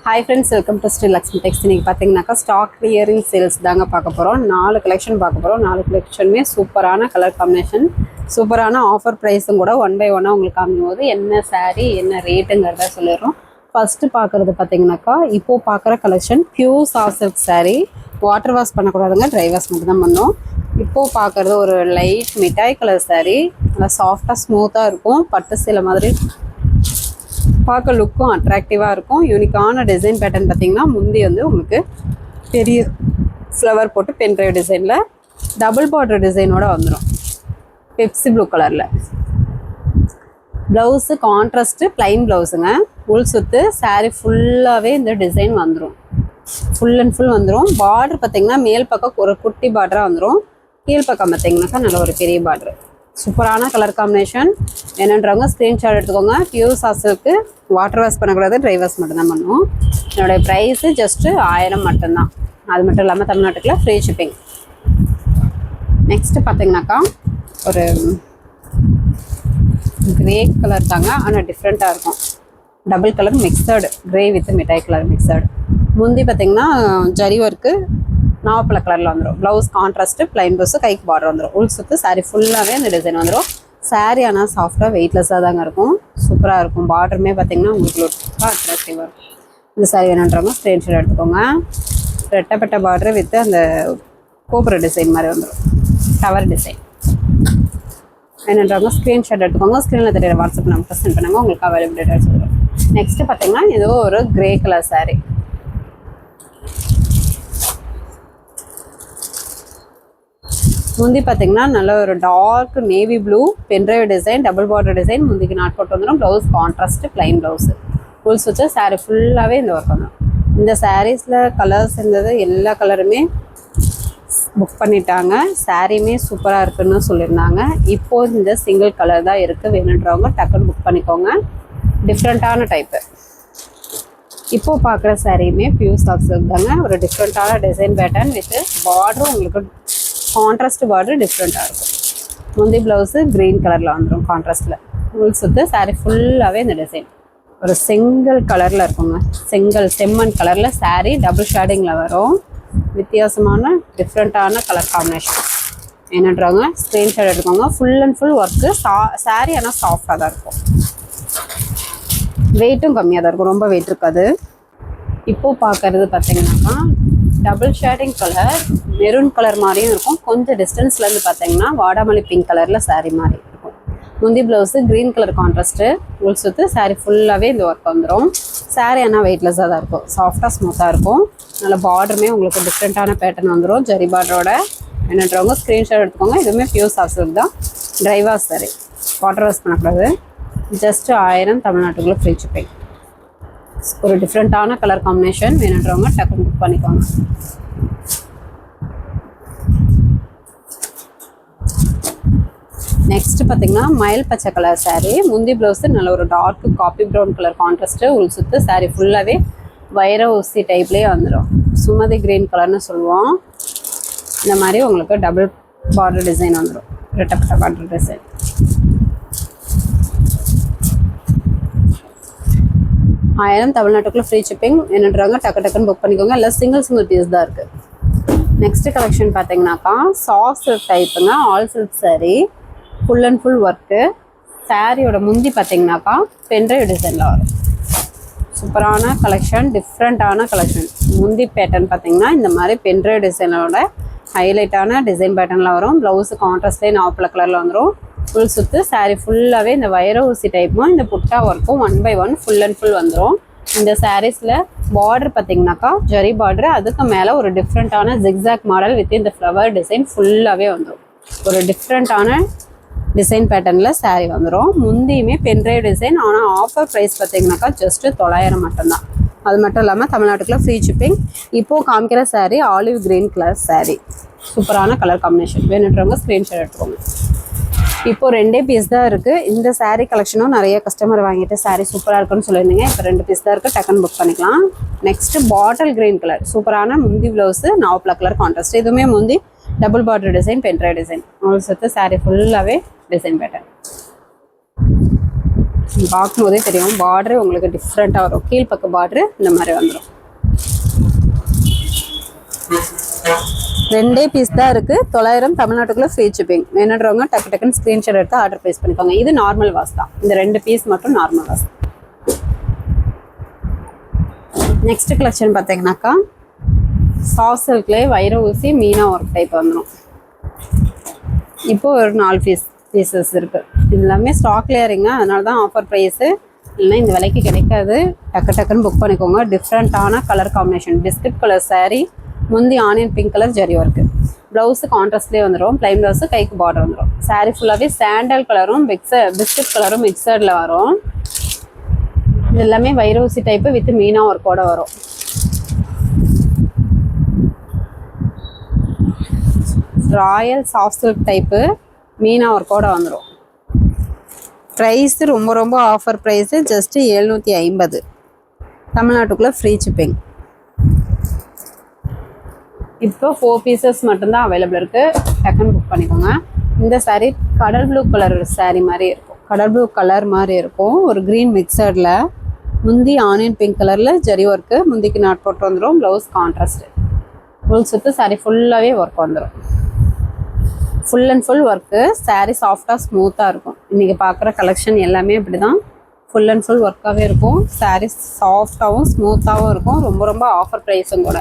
Hi friends, welcome to Sri Lakshmi Text. இன்னைக்கு பாத்தீங்கன்னாக்கா stock clearing sales தாங்க பார்க்க போறோம். 4 கலெக்ஷன் பார்க்க போறோம். 4 கலெக்ஷனுமே சூப்பரான கலர் காம்பினேஷன், சூப்பரான ஆஃபர் பிரைஸும் கூட ஒன் பை ஒன்னா உங்களுக்கு காமிக்கும்போது என்ன சாரீ என்ன ரேட்டுங்கிறத சொல்லிடுறோம். ஃபர்ஸ்ட் பார்க்குறது பார்த்தீங்கன்னாக்கா இப்போ பார்க்குற collection pure soft silk sari. Water wash பண்ணக்கூடாதுங்க, ட்ரை வாஷ் மட்டும் தான் பண்ணோம். இப்போது பார்க்குறது ஒரு லைட் மிட்டாய் கலர் சாரீ, நல்லா சாஃப்டாக ஸ்மூத்தாக இருக்கும். பட்டு சேலை மாதிரி பார்க்க லுக்கும் அட்ராக்டிவாக இருக்கும். யூனிக்கான டிசைன் பேட்டர்ன் பார்த்தீங்கன்னா முந்தி வந்து உங்களுக்கு பெரிய ஃப்ளவர் போட்டு பென் ட்ரைவ் டிசைனில் டபுள் பார்டர் டிசைனோட வந்துடும். பெப்சி ப்ளூ கலரில் ப்ளவுஸு கான்ட்ராஸ்ட்டு ப்ளைன் ப்ளவுஸுங்க. உள் சுற்று சாரீ ஃபுல்லாகவே இந்த டிசைன் வந்துடும். ஃபுல் அண்ட் ஃபுல் வந்துடும். பார்டர் பார்த்தீங்கன்னா மேல் பக்கம் ஒரு குட்டி பார்டராக வந்துடும். கீழ் பக்கம் பார்த்தீங்கன்னாக்கா நல்ல ஒரு பெரிய பார்டர். சூப்பரான கலர் காம்பினேஷன். என்னன்றவங்க ஸ்க்ரீன்ஷாட் எடுத்துக்கோங்க. பியூர் சாஸுக்கு வாட்டர் வாஷ் பண்ணக்கூடாது, ட்ரை வாஷ் மட்டும்தான் பண்ணுவோம். என்னுடைய ப்ரைஸு ஜஸ்ட்டு 1000 மட்டும்தான். அது மட்டும் இல்லாமல் தமிழ்நாட்டுக்குள்ள ஃப்ரீ ஷிப்பிங். நெக்ஸ்ட்டு பார்த்தீங்கன்னாக்கா ஒரு கிரே கலர் தாங்க, ஆனால் டிஃப்ரெண்ட்டாக இருக்கும். Double colour mixed, grey with மிட்டாய் கலர் மிக்சடு. முந்தி பார்த்தீங்கன்னா ஜரி ஒர்க்கு நாவப்பழ கலரில் வந்துடும். ப்ளவுஸ் கான்ட்ராஸ்ட்டு ப்ளைன் ப்ளவுஸு, கைக்கு பார்டர் வந்துடும். உள் சுற்று சாரீ ஃபுல்லாகவே அந்த டிசைன் வந்துடும். சாரீ ஆனால் சாஃப்டாக வெயிட்லெஸ்ஸாக தாங்க இருக்கும். சூப்பராக இருக்கும். பார்டருமே பார்த்தீங்கன்னா உங்களுக்கு ரொம்ப அட்ராக்டிவாக இருக்கும். இந்த சாரீ வேணுன்றவங்க ஸ்க்ரீன்ஷாட் எடுத்துக்கோங்க. ரெட்டப்பட்ட பார்டர் வித் அந்த கோபுர டிசைன் மாதிரி வந்துடும், டவர் டிசைன். வேணுன்றவங்க ஸ்க்ரீன்ஷாட் எடுத்துக்கோங்க. ஸ்க்ரீனில் தெரியுற வாட்ஸ்அப் நம்பர் சென்ட் பண்ணுங்கள், உங்களுக்கு அவைலபிள் டீடைல்ஸ் வந்துடும். நெக்ஸ்ட்டு பார்த்தீங்கன்னா ஏதோ ஒரு கிரே கலர் சாரீ. முந்தி பார்த்தீங்கன்னா நல்ல ஒரு dark navy blue pen drive design, double border design. முந்திக்கு நாட் போட்டு வந்துடும். Blouse contrast plain blouse. Full சுவிட்சு சாரீ ஃபுல்லாகவே இந்த ஒர்க் வந்துடும். இந்த சாரீஸில் கலர்ஸ் இருந்தது, எல்லா கலருமே புக் பண்ணிட்டாங்க. சாரியுமே சூப்பராக இருக்குன்னு சொல்லியிருந்தாங்க. இப்போது இந்த சிங்கிள் கலர் தான் இருக்குது. வேணுன்றவங்க டக்குன்னு புக் பண்ணிக்கோங்க. டிஃப்ரெண்ட்டான டைப்பு. இப்போது பார்க்குற சாரியுமே பியூர் சாஃப்ட் சில்க் தாங்க. ஒரு டிஃப்ரெண்ட்டான டிசைன் பேட்டர்ன் வித் பார்டரும் உங்களுக்கு கான்ட்ராஸ்ட் பார்டர் டிஃப்ரெண்ட்டாக இருக்கும். முந்தி ப்ளவுஸு க்ரீன் கலரில் வந்துடும் கான்ட்ராஸ்ட்டில். உள் சுற்று சாரீ ஃபுல்லாகவே இந்த டிசைன் ஒரு செங்கல் கலரில் இருக்குங்க. செம்மண் கலரில் சாரீ டபுள் ஷேடிங்கில் வரும். வித்தியாசமான டிஃப்ரெண்ட்டான கலர் காம்பினேஷன். என்னன்றவங்க ஸ்க்ரீன்ஷாட் எடுத்துக்கோங்க. Full and full work. Sari ஆனால் சாஃப்டாக தான் இருக்கும். வெயிட்டும் கம்மியாக தான் இருக்கும், ரொம்ப வெயிட் இருக்காது. இப்போது பார்க்குறது பார்த்தீங்கன்னாக்கா double shading colour, maroon colour மாதிரியும் இருக்கும். கொஞ்சம் டிஸ்டன்ஸ்லேருந்து பார்த்தீங்கன்னா வாடாமல்லி பிங்க் கலரில் சாரீ மாதிரி இருக்கும். முந்தி ப்ளவுஸு க்ரீன் கலர் கான்ட்ராஸ்ட்டு. உள் சுற்று சாரீ ஃபுல்லாகவே இந்த ஒர்க் வந்துடும். சாரீ ஆனால் வெயிட்லெஸ்ஸாக தான் இருக்கும். சாஃப்டாக ஸ்மூத்தாக இருக்கும். நல்ல பார்டருமே உங்களுக்கு டிஃப்ரெண்ட்டான பேட்டர்ன் வந்துடும் ஜரி பார்டரோட. என்னன்றவங்க ஸ்க்ரீன்ஷாட் எடுத்துக்கோங்க. இதுவுமே பியூர் சாஃப்ட் சில்க் தான். Dry wash sari, water wash பண்ணக்கூடாது. ஜஸ்ட்டு 1000 தமிழ்நாட்டுக்குள்ளே ஃப்ரீ ஷிப்பிங். ஒரு டிஃப்ரெண்ட்டான கலர் காம்பினேஷன். வேணுன்றவங்க டக்குன்னு புக் பண்ணிக்கோங்க. நெக்ஸ்ட் பார்த்தீங்கன்னா மயில் பச்சை கலர் சாரீ. முந்தி ப்ளவுஸு நல்ல ஒரு dark coffee brown colour contrast. உள் சுற்று சாரீ ஃபுல்லாகவே வைர ஊசி டைப்லேயே வந்துடும். சுமதி கிரீன் கலர்னு சொல்லுவோம். இந்த மாதிரி உங்களுக்கு டபுள் பார்டர் டிசைன் வந்துடும், ரெட்டப்பட்ட பார்டர் டிசைன். தமிழ்நாட்டுக்குள்ளே ஃப்ரீ ஷிப்பிங். என்னன்றாங்க டக்குன்னு புக் பண்ணிக்கோங்க. இல்லை சிங்கிள் பீஸ் தான் இருக்குது. நெக்ஸ்ட் கலெக்ஷன் பார்த்தீங்கன்னாக்கா சாஃப்ட் சில்க் டைப்புங்க. All silk sari, full and full work. சாரியோட முந்தி பார்த்தீங்கன்னாக்கா பென்ட்ரைவ் டிசைனில் வரும். சூப்பரான கலெக்ஷன், டிஃப்ரெண்ட்டான கலெக்ஷன். முந்தி பேட்டர்ன் பார்த்தீங்கன்னா இந்த மாதிரி பென்ட்ரைவ் டிசைனோட ஹைலைட்டான டிசைன் பேட்டர்னில் வரும். ப்ளவுஸு கான்ட்ராஸ்ட்லேயே நாவப்பழ கலரில் வந்துடும். ஃபுல் சுற்று சாரீ ஃபுல்லாகவே இந்த வைர ஊசி டைப்பும் இந்த புட்டா ஒர்க்கும் 1 by 1 ஃபுல் அண்ட் ஃபுல் வந்துடும். இந்த சாரீஸில் பார்டர் பார்த்தீங்கன்னாக்கா ஜரி பார்டர், அதுக்கு மேலே ஒரு டிஃப்ரெண்ட்டான ஜிக்ஸாக் மாடல் வித் இந்த ஃப்ளவர் டிசைன் ஃபுல்லாகவே வந்துடும். ஒரு டிஃப்ரெண்ட்டான டிசைன் பேட்டர்னில் சாரீ வந்துடும். முந்தியுமே பென்ட்ரைவ் டிசைன், ஆனால் ஆஃபர் ப்ரைஸ் பார்த்தீங்கன்னாக்கா ஜஸ்ட்டு 900 மட்டும்தான். அது மட்டும் இல்லாமல் தமிழ்நாட்டுக்குள்ள ஃப்ரீ ஷிப்பிங். இப்போது காமிக்கிற sari olive green colour sari. சூப்பரான கலர் காம்பினேஷன். வேணுன்றவங்க ஸ்க்ரீன்ஷாட் எடுத்துக்கோங்க. இப்போ 2 பீஸ் தான் இருக்குது. இந்த சாரீ கலெக்ஷனும் நிறைய கஸ்டமர் வாங்கிட்டு சாரீ சூப்பராக இருக்குன்னு சொல்லியிருந்தீங்க. இப்போ 2 பீஸ் தான் இருக்குது, டக்குன்னு புக் பண்ணிக்கலாம். நெக்ஸ்ட்டு பாட்டில் கிரீன் கலர் சூப்பரான முந்தி ப்ளவுஸு நாவப்பழ கலர் கான்ட்ராஸ்ட். இதுவுமே முந்தி double border design, pendrive design. உங்களுக்கு சேர்த்து சாரீ ஃபுல்லாகவே டிசைன் பேட்டர்ன். பார்க்கும்போதே தெரியும் பார்டரு உங்களுக்கு டிஃப்ரெண்ட்டாக வரும். கீழ்ப்பக்க பார்டரு இந்த மாதிரி வந்துடும். 2 பீஸ் தான் இருக்குது. 900 தமிழ்நாட்டுக்குள்ளே ஃப்ரீ ஷிப்பிங். வேணுன்றவங்க டக்கு டக்குன்னு ஸ்க்ரீன்ஷாட் எடுத்து ஆர்டர் ப்ளேஸ் பண்ணிக்கோங்க. இது நார்மல் வாஷ் தான். இந்த 2 பீஸ் மட்டும் நார்மல் வாஷ். நெக்ஸ்ட் கலெக்ஷன் பார்த்தீங்கன்னாக்கா சாஃப்ட் சில்க்லேயே வைர ஊசி மீனா ஒர்க் டைப் வந்துடும். இப்போது ஒரு 4 பீசஸ் இருக்குது. இது எல்லாமே ஸ்டாக் கிளியரிங்க, அதனால தான் ஆஃபர் ப்ரைஸு. இல்லைன்னா இந்த விலைக்கு கிடைக்காது. டக்கு டக்குன்னு புக் பண்ணிக்கோங்க. டிஃப்ரெண்ட்டான colour combination. Biscuit colour sari, முந்தி onion pink colour zari work. Blouse கான்ட்ராஸ்ட்லேயே வந்துடும். ப்ளைன் ப்ளவுஸு கைக்கு பார்டர் வந்துடும். சாரீ ஃபுல்லாகவே சாண்டல் கலரும் பிஸ்கட் கலரும் மிக்சடில் வரும். இது எல்லாமே வைர ஊசி டைப்பு வித் மீனா ஒர்க்கோட வரும். Royal soft silk type meena ஒர்க்கோட வந்துடும். ப்ரைஸ் ரொம்ப ரொம்ப ஆஃபர் ப்ரைஸு. ஜஸ்ட்டு 750. தமிழ்நாட்டுக்குள்ளே ஃப்ரீ ஷிப்பிங். இப்போ 4 பீசஸ் மட்டும்தான் அவைலபிள் இருக்குது. டக்குன்னு புக் பண்ணிக்கோங்க. இந்த சாரீ கடல் ப்ளூ கலர் சாரீ மாதிரி இருக்கும். கடல் ப்ளூ கலர் மாதிரி இருக்கும். ஒரு க்ரீன் மிக்சரில் முந்தி ஆனியன் பிங்க் கலரில் ஜரி ஒர்க்கு. முந்திக்கு நாட் போட்டு வந்துடும். Blouse contrast. ஃபுல் சுற்று சாரீ ஃபுல்லாகவே ஒர்க் வந்துடும். Full and full work. Sari சாஃப்டாக ஸ்மூத்தாக இருக்கும். இன்றைக்கி பார்க்குற கலெக்ஷன் எல்லாமே இப்படி தான். ஃபுல் அண்ட் ஃபுல் ஒர்க்காகவே இருக்கும். சாரீ சாஃப்டாகவும் ஸ்மூத்தாகவும் இருக்கும். ரொம்ப ரொம்ப ஆஃபர் ப்ரைஸும் கூட.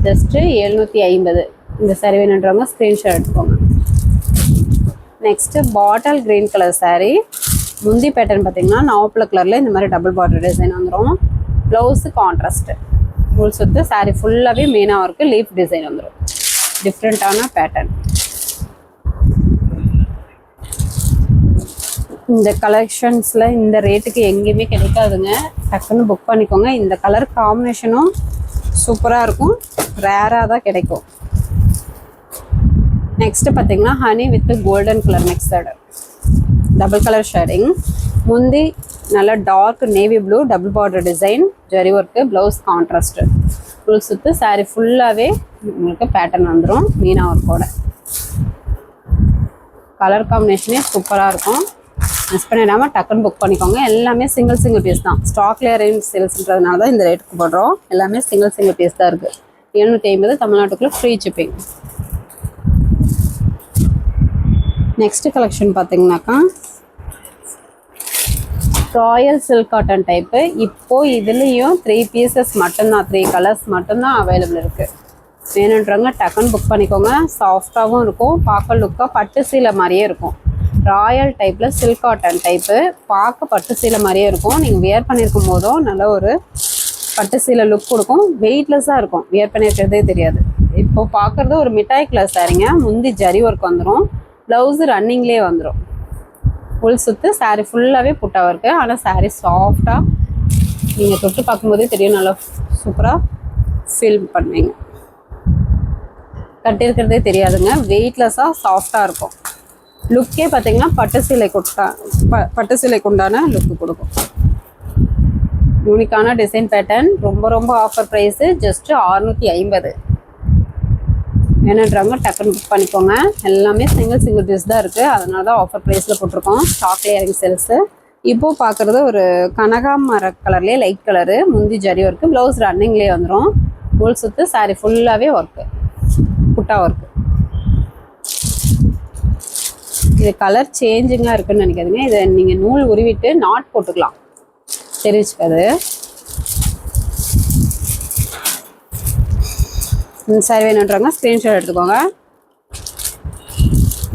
ஜஸ்ட்டு 750. இந்த சாரீ வேணுன்றவங்க ஸ்க்ரீன்ஷாட் எடுத்துக்கோங்க. Next bottle green colour sari. முந்தி பேட்டர்ன் பார்த்திங்கன்னா நாவப்பழ கலரில் இந்த மாதிரி டபுள் பார்டர் டிசைன் வந்துடும். Blouse contrast. ஃபுல் சுற்று சாரீ ஃபுல்லாகவே மெயினாக இருக்குது. லீஃப் டிசைன் வந்துடும். டிஃப்ரெண்ட்டான பேட்டர்ன். இந்த கலெக்ஷன்ஸில் இந்த ரேட்டுக்கு எங்கேயுமே கிடைக்காதுங்க. டக்குன்னு புக் பண்ணிக்கோங்க. இந்த கலர் காம்பினேஷனும் சூப்பராக இருக்கும். ரேராக தான் கிடைக்கும். நெக்ஸ்ட்டு பார்த்தீங்கன்னா honey with golden colour mixed double colour shading. முந்தி நல்லா dark navy blue double border design zari work. Blouse contrast. Full சுற்று சாரீ ஃபுல்லாகவே உங்களுக்கு பேட்டர்ன் வந்துடும் மீனா ஒர்க்கோட. கலர் காம்பினேஷனே சூப்பராக இருக்கும். மிஸ் பண்ணிடாமல் டக்குன்னு புக் பண்ணிக்கோங்க. எல்லாமே சிங்கிள் பீஸ் தான். ஸ்டாக் கிளியரிங் சேல்ஸ்ன்றதுனால தான் இந்த ரேட்டுக்கு போடுறோம். எல்லாமே சிங்கிள் பீஸ் தான் இருக்குது. 750 தமிழ்நாட்டுக்குள்ளே ஃப்ரீ ஷிப்பிங். நெக்ஸ்ட்டு கலெக்ஷன் பார்த்தீங்கன்னாக்கா ராயல் சில்க் காட்டன் டைப்பு. இப்போது இதுலேயும் 3 பீசஸ் மட்டும்தான், 3 கலர்ஸ் மட்டும்தான் அவைலபிள் இருக்குது. வேணுன்றவங்க டக்குன்னு புக் பண்ணிக்கோங்க. சாஃப்டாகவும் இருக்கும். பார்க்க லுக்காக பட்டு சீலை மாதிரியே இருக்கும். ராயல் டைப்பில் சில்க் காட்டன் டைப்பு. பார்க்க பட்டு சீலை மாதிரியே இருக்கும். நீங்கள் வியர் பண்ணியிருக்கும் போதும் நல்ல ஒரு பட்டு சீலை லுக் கொடுக்கும். வெயிட்லெஸ்ஸாக இருக்கும். வியர் பண்ணியிருக்கிறதே தெரியாது. இப்போ பார்க்குறது ஒரு மிட்டாய் கலர் சாரீங்க. முந்தி ஜரி ஒர்க் வந்துடும். ப்ளவுஸு ரன்னிங்லேயே வந்துடும். ஃபுல் சுற்று சாரீ ஃபுல்லாகவே புட்டா இருக்குது. ஆனால் சாரீ சாஃப்டாக நீங்கள் தொட்டு பார்க்கும்போதே தெரியும். நல்லா சூப்பராக ஃபீல் பண்ணுவீங்க. கட்டியிருக்கிறதே தெரியாதுங்க. வெயிட்லெஸ்ஸாக சாஃப்டாக இருக்கும். லுக்கே பார்த்தீங்கன்னா பட்டு சீலைக்கு உண்டான லுக்கு கொடுக்கும். யூனிக்கான டிசைன் பேட்டர்ன். ரொம்ப ரொம்ப ஆஃபர் ப்ரைஸு. ஜஸ்ட்டு 650. வேணுன்றவங்க டக்குன்னு புக் பண்ணிக்கோங்க. எல்லாமே சிங்கிள் பீஸ் தான் இருக்குது. அதனால தான் ஆஃபர் ப்ரைஸில் போட்டிருக்கோம். Stock clearing sales. இப்போது பார்க்குறது ஒரு கனகாமர கலர்லேயே லைட் கலரு. முந்தி ஜரி ஒர்க்கு. ப்ளவுஸ் ரன்னிங்லேயே வந்துடும். ஃபுல் சுற்று சாரீ ஃபுல்லாகவே ஒர்க்கு. புட்டா ஒர்க்கு. இது கலர் சேஞ்சிங்காக இருக்குதுன்னு நினைக்காதுங்க. இதை நீங்கள் நூல் உருவிட்டு நாட் போட்டுக்கலாம். தெரிவிச்சுக்காது. இந்த சாரி வேணுன்றவங்க ஸ்க்ரீன்ஷாட் எடுத்துக்கோங்க.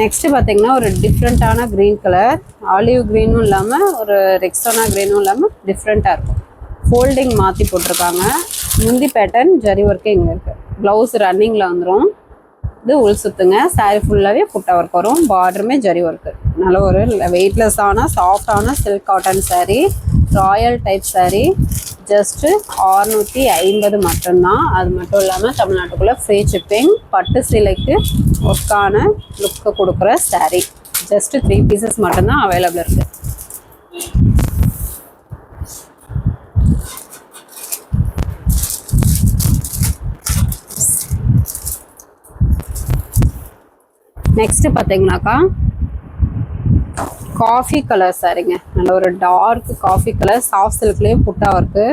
நெக்ஸ்ட்டு பார்த்தீங்கன்னா ஒரு டிஃப்ரெண்ட்டான க்ரீன் கலர். ஆலிவ் க்ரீனும் இல்லாமல் ஒரு ரெக்ஸோனா க்ரீனும் இல்லாமல் டிஃப்ரெண்ட்டாக இருக்கும். ஃபோல்டிங் மாற்றி போட்டிருக்காங்க. முந்தி பேட்டர்ன் ஜரி ஒர்க்கு இங்கே இருக்குது. ப்ளவுஸ் ரன்னிங்கில் வந்துடும். இது உள் சுற்றுங்க. சாரீ ஃபுல்லாகவே புட்டா ஒர்க் வரும். பார்டருமே ஜரி ஒர்க்கு. நல்ல ஒரு வெயிட்லெஸ்ஸான சாஃப்டான silk cotton sari. Royal type sari. Just 650 மட்டும்தான். அது மட்டும் இல்லாமல் தமிழ்நாட்டுக்குள்ளே ஃப்ரீ ஷிப்பிங். பட்டு சீலைக்கு ஒர்க்கான லுக்கு கொடுக்குற சாரீ. ஜஸ்ட்டு 3 பீசஸ் மட்டும்தான் அவைலபிள் இருக்குது. நெக்ஸ்ட்டு பார்த்தீங்கன்னாக்கா காஃபி கலர் சாரிங்க, நல்ல ஒரு டார்க் காஃபி கலர், சாஃப்ட் சில்க்லேயும் புட்டா ஒர்க்கு.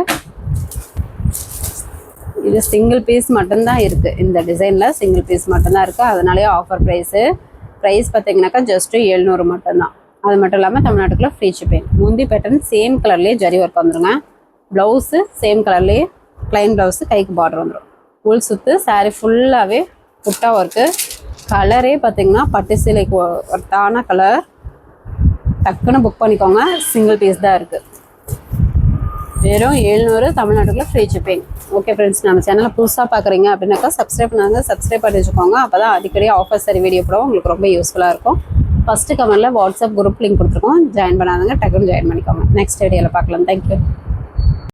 இது சிங்கிள் பீஸ் மட்டும்தான் இருக்குது, இந்த டிசைனில் சிங்கிள் பீஸ் மட்டும்தான் இருக்குது, அதனாலேயே ஆஃபர் ப்ரைஸு. ப்ரைஸ் பார்த்தீங்கன்னாக்கா ஜஸ்ட்டு 700 மட்டும்தான். அது மட்டும் இல்லாமல் தமிழ்நாட்டுக்குள்ளே ஃப்ரீ ஷிப்பிங். முந்தி பேட்டர்ன் சேம் கலர்லேயே ஜரி ஒர்க் வந்துடுங்க. ப்ளவுஸு சேம் கலர்லேயே ப்ளைன் ப்ளவுஸு, கைக்கு பார்டர் வந்துடும். உள் சுற்று சாரீ ஃபுல்லாகவே புட்டா ஒர்க்கு. கலரே பார்த்தீங்கன்னா பட்டு சேலைக்கு ஒர்த்தான கலர். டக்குன்னு புக் பண்ணிக்கோங்க, சிங்கிள் பீஸ் தான் இருக்குது. வெறும் 700, தமிழ்நாட்டுக்குள்ள ஃப்ரீ ஷிப்பிங். ஓகே ஃப்ரெண்ட்ஸ், நம்ம சேனலை புதுசாக பார்க்குறீங்க அப்படின்னாக்கா சப்ஸ்கிரைப் பண்ணாங்க, சப்ஸ்கிரைப் பண்ணி வச்சுக்கோங்க. அப்போ தான் அடிக்கடி ஆஃபர் சரி வீடியோ போடுவோம், உங்களுக்கு ரொம்ப யூஸ்ஃபுல்லாக இருக்கும். ஃபஸ்ட்டு கமெண்ட்டில் வாட்ஸ்அப் குரூப் லிங்க் கொடுத்துருக்கோம், ஜாயின் பண்ணாதவங்க டக்குன்னு ஜாயின் பண்ணிக்கோங்க. நெக்ஸ்ட் வீடியோவில் பார்க்கலாம். தேங்க்யூ.